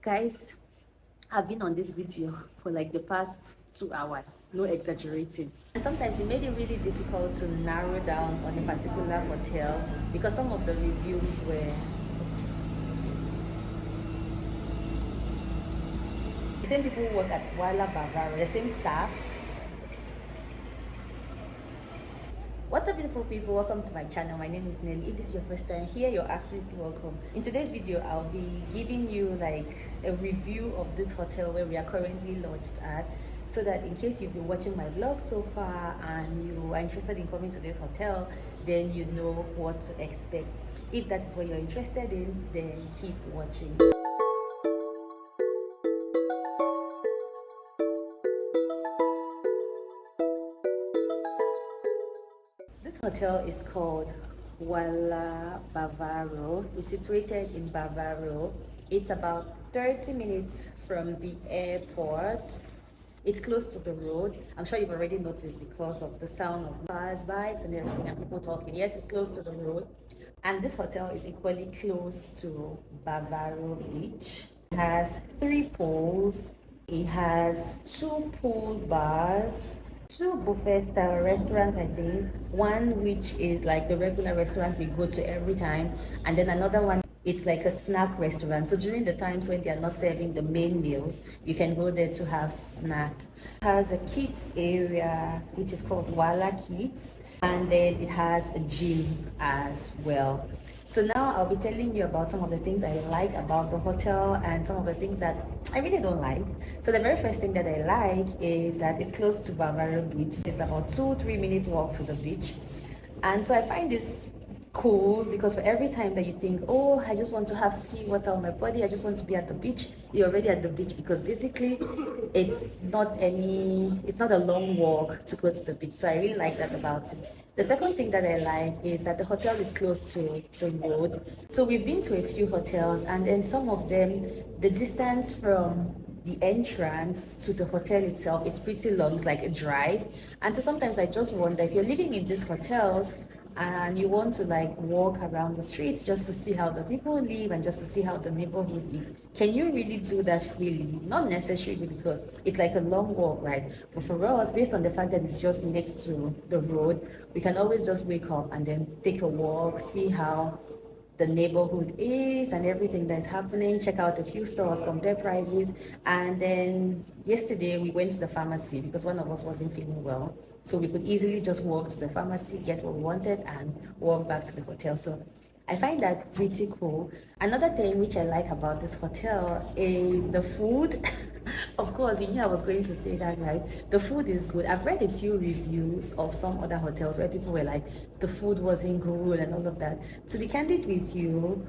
Guys, I've been on this video for like the past 2 hours, no exaggerating. And sometimes it made it really difficult to narrow down on a particular hotel because some of the reviews were the same people who work at Whala Bavaro, the same staff. What's up, beautiful people? Welcome to my channel. My name is Nelly. If this is your first time here, you're absolutely welcome. In today's video, I'll be giving you like a review of this hotel where we are currently lodged at, so that in case you've been watching my vlog so far and you are interested in coming to this hotel, then you know what to expect. If that is what you're interested in, then keep watching. This hotel is called Whala Bavaro. It's situated in Bavaro. It's about 30 minutes from the airport. It's close to the road. I'm sure you've already noticed because of the sound of cars, bikes, and everything, and people talking. Yes, it's close to the road. And this hotel is equally close to Bavaro Beach. It has 3 pools. It has 2 pool bars, 2 buffet style restaurants, I think. One which is like the regular restaurant we go to every time, and then another one, it's like a snack restaurant. So during the times when they are not serving the main meals, you can go there to have snack. It has a kids area which is called Whala Kids, and then it has a gym as well. So now I'll be telling you about some of the things I like about the hotel and some of the things that I really don't like. So the very first thing that I like is that it's close to Bavaro Beach. It's about 2-3 minutes walk to the beach. And so I find this cool because for every time that you think, oh, I just want to have seawater on my body, I just want to be at the beach, you're already at the beach, because basically it's not a long walk to go to the beach. So I really like that about it. The second thing that I like is that the hotel is close to the road. So we've been to a few hotels, and then some of them, the distance from the entrance to the hotel itself is pretty long. It's like a drive. And so sometimes I just wonder, if you're living in these hotels and you want to like walk around the streets just to see how the people live and just to see how the neighborhood is, can you really do that freely? Not necessarily, because it's like a long walk, right? But for us, based on the fact that it's just next to the road, we can always just wake up and then take a walk, see how the neighborhood is and everything that's happening, check out a few stores, compare prices. And then yesterday we went to the pharmacy because one of us wasn't feeling well, so we could easily just walk to the pharmacy, get what we wanted, and walk back to the hotel. So I find that pretty cool. Another thing which I like about this hotel is the food. Of course, you knew I was going to say that, right? The food is good. I've read a few reviews of some other hotels where people were like, the food wasn't good and all of that. To be candid with you,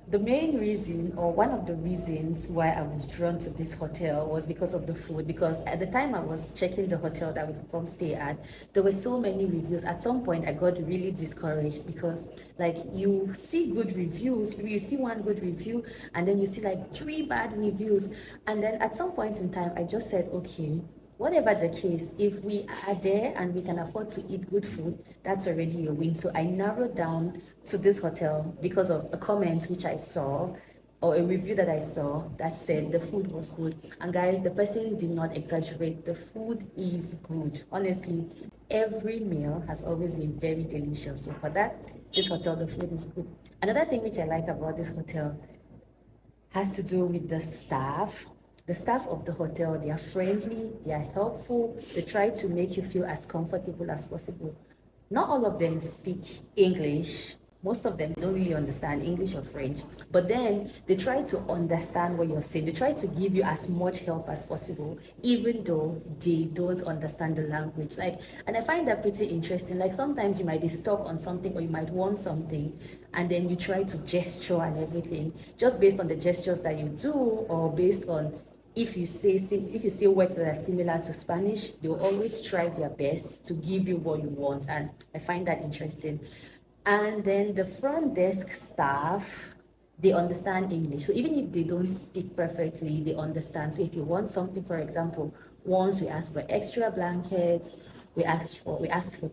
the main reason, or one of the reasons why I was drawn to this hotel, was because of the food. Because at the time I was checking the hotel that we could come stay at, there were so many reviews. At some point I got really discouraged because like you see good reviews, you see one good review, and then you see like 3 bad reviews. And then at some point in time I just said, okay, whatever the case, if we are there and we can afford to eat good food, that's already a win. So I narrowed down to this hotel because of a comment which I saw, or a review that I saw, that said the food was good. And guys, the person did not exaggerate. The food is good. Honestly, every meal has always been very delicious. So for that, this hotel, the food is good. Another thing which I like about this hotel has to do with the staff. The staff of the hotel, they are friendly, they are helpful, they try to make you feel as comfortable as possible. Not all of them speak English. Most of them don't really understand English or French, but then they try to understand what you're saying. They try to give you as much help as possible, even though they don't understand the language. And I find that pretty interesting. Like sometimes you might be stuck on something, or you might want something, and then you try to gesture and everything, just based on the gestures that you do, or based on if you say words that are similar to Spanish, they'll always try their best to give you what you want, and I find that interesting. And then the front desk staff, they understand English. So even if they don't speak perfectly, they understand. So if you want something, for example, once we asked for extra blankets, we asked for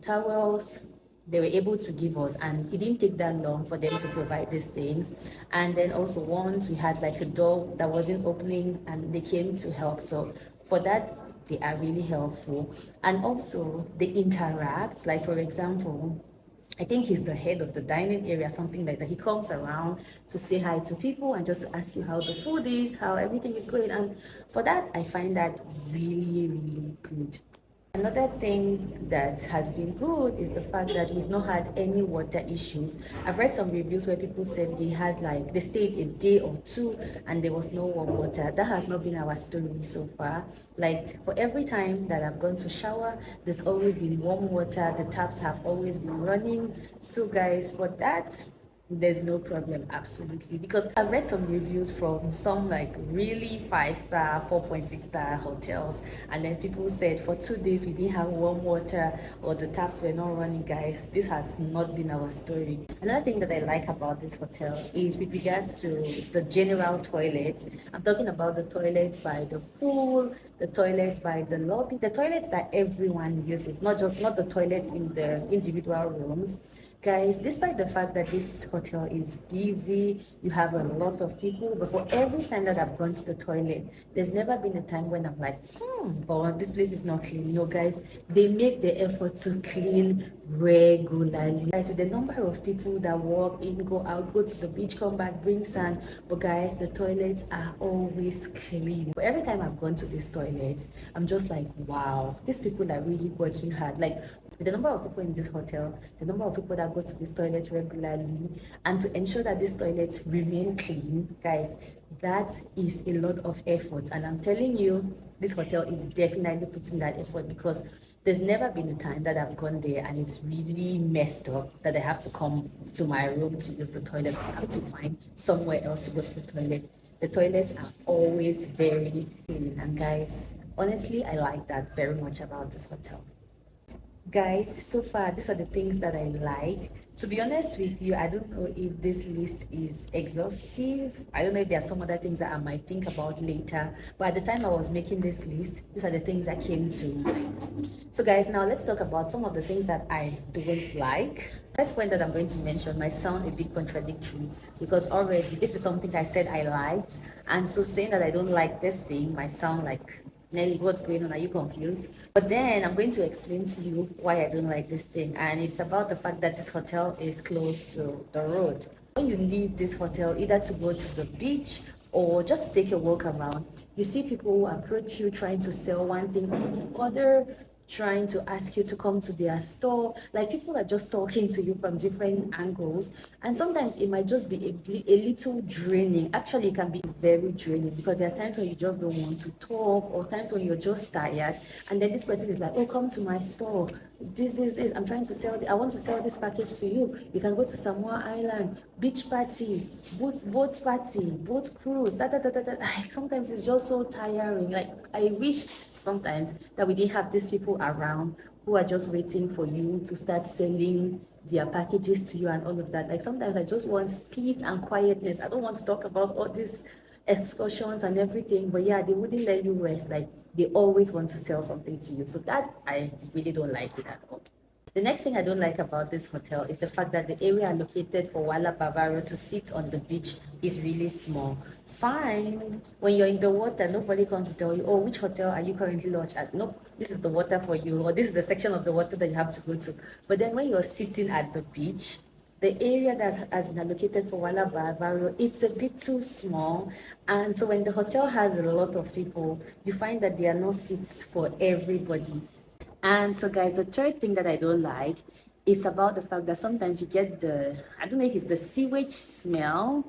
towels, they were able to give us, and it didn't take that long for them to provide these things. And then also once we had like a door that wasn't opening and they came to help, so for that they are really helpful. And also they interact, like for example, I think he's the head of the dining area, something like that. He comes around to say hi to people and just to ask you how the food is, how everything is going. And for that, I find that really, really good. Another thing that has been good is the fact that we've not had any water issues. I've read some reviews where people said they had like, they stayed a day or two and there was no warm water. That has not been our story so far. Like for every time that I've gone to shower, there's always been warm water. The taps have always been running. So guys, for that, there's no problem, absolutely, because I've read some reviews from some like really 5-star 4.6-star hotels, and then people said for 2 days we didn't have warm water or the taps were not running. Guys, this has not been our story. Another thing that I like about this hotel is with regards to the general toilets. I'm talking about the toilets by the pool, the toilets by the lobby, the toilets that everyone uses, not the toilets in the individual rooms. Guys, despite the fact that this hotel is busy, you have a lot of people, but for every time that I've gone to the toilet, there's never been a time when I'm like, but this place is not clean. No, guys, they make the effort to clean regularly. Guys, with the number of people that walk in, go out, go to the beach, come back, bring sand, but guys, the toilets are always clean. But every time I've gone to this toilet, I'm just like, wow, these people are really working hard. Like, the number of people in this hotel, the number of people that go to this toilet regularly, and to ensure that these toilets remain clean, guys, that is a lot of effort. And I'm telling you, this hotel is definitely putting that effort, because there's never been a time that I've gone there and it's really messed up that I have to come to my room to use the toilet. I have to find somewhere else to go to the toilet. The toilets are always very clean, and guys, honestly, I like that very much about this hotel. Guys, so far these are the things that I like. To be honest with you, I don't know if this list is exhaustive. I don't know if there are some other things that I might think about later, but at the time I was making this list, these are the things that came to mind. So guys, now let's talk about some of the things that I don't like. First point that I'm going to mention might sound a bit contradictory, because already this is something I said I liked, and so saying that I don't like this thing might sound like, Nelly, what's going on? Are you confused? But then I'm going to explain to you why I don't like this thing. And it's about the fact that this hotel is close to the road. When you leave this hotel, either to go to the beach or just to take a walk around, you see people who approach you trying to sell one thing or the other, trying to ask you to come to their store. Like, people are just talking to you from different angles, and sometimes it might just be a little draining. Actually, it can be very draining, because there are times when you just don't want to talk, or times when you're just tired, and then this person is like, oh, come to my store, this, I'm trying to sell, I want to sell this package to you. You can go to Samoa Island, beach party, boat party, boat cruise, sometimes it's just so tiring. Like, I wish sometimes that we didn't have these people around who are just waiting for you to start selling their packages to you and all of that. Like, sometimes I just want peace and quietness. I don't want to talk about all these excursions and everything, but yeah, they wouldn't let you rest. Like, they always want to sell something to you. So that, I really don't like it at all. The next thing I don't like about this hotel is the fact that the area allocated for Whala Bavaro to sit on the beach is really small. Fine, when you're in the water, nobody comes to tell you, oh, which hotel are you currently lodged at? Nope, this is the water for you, or this is the section of the water that you have to go to. But then when you're sitting at the beach, the area that has been allocated for Whala Bavaro, it's a bit too small. And so when the hotel has a lot of people, you find that there are no seats for everybody. And so guys, the third thing that I don't like is about the fact that sometimes you get I don't know if it's the sewage smell.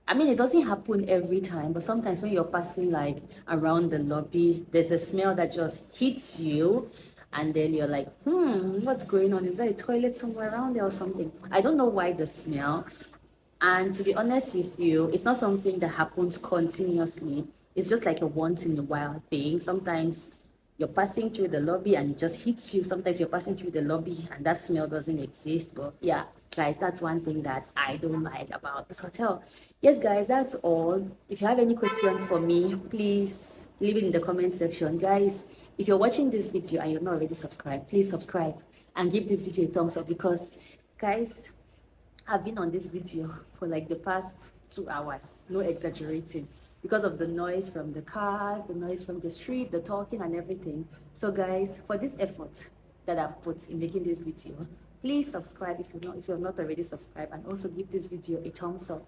I mean, it doesn't happen every time, but sometimes when you're passing like around the lobby, there's a smell that just hits you, and then you're like, what's going on? Is there a toilet somewhere around there or something? I don't know why the smell. And to be honest with you, it's not something that happens continuously. It's just like a once in a while thing. Sometimes you're passing through the lobby and it just hits you. Sometimes you're passing through the lobby and that smell doesn't exist. But yeah, guys, that's one thing that I don't like about this hotel. Yes, guys, that's all. If you have any questions for me, please leave it in the comment section. Guys, if you're watching this video and you're not already subscribed, please subscribe and give this video a thumbs up, because guys, I've been on this video for like the past 2 hours, no exaggerating, because of the noise from the cars, the noise from the street, the talking and everything. So guys, for this effort that I've put in making this video, please subscribe if you're not already subscribed, and also give this video a thumbs up.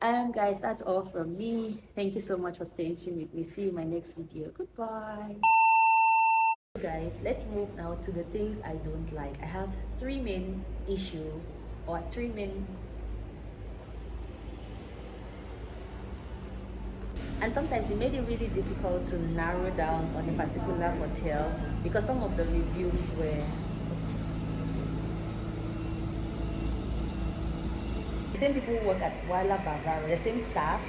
Guys, that's all from me. Thank you so much for staying tuned with me. See you in my next video. Goodbye. Guys, let's move now to the things I don't like. I have three main issues, or three main, and sometimes it made it really difficult to narrow down on a particular hotel, because some of the reviews were the same people who work at Whala Bavaro, the same staff,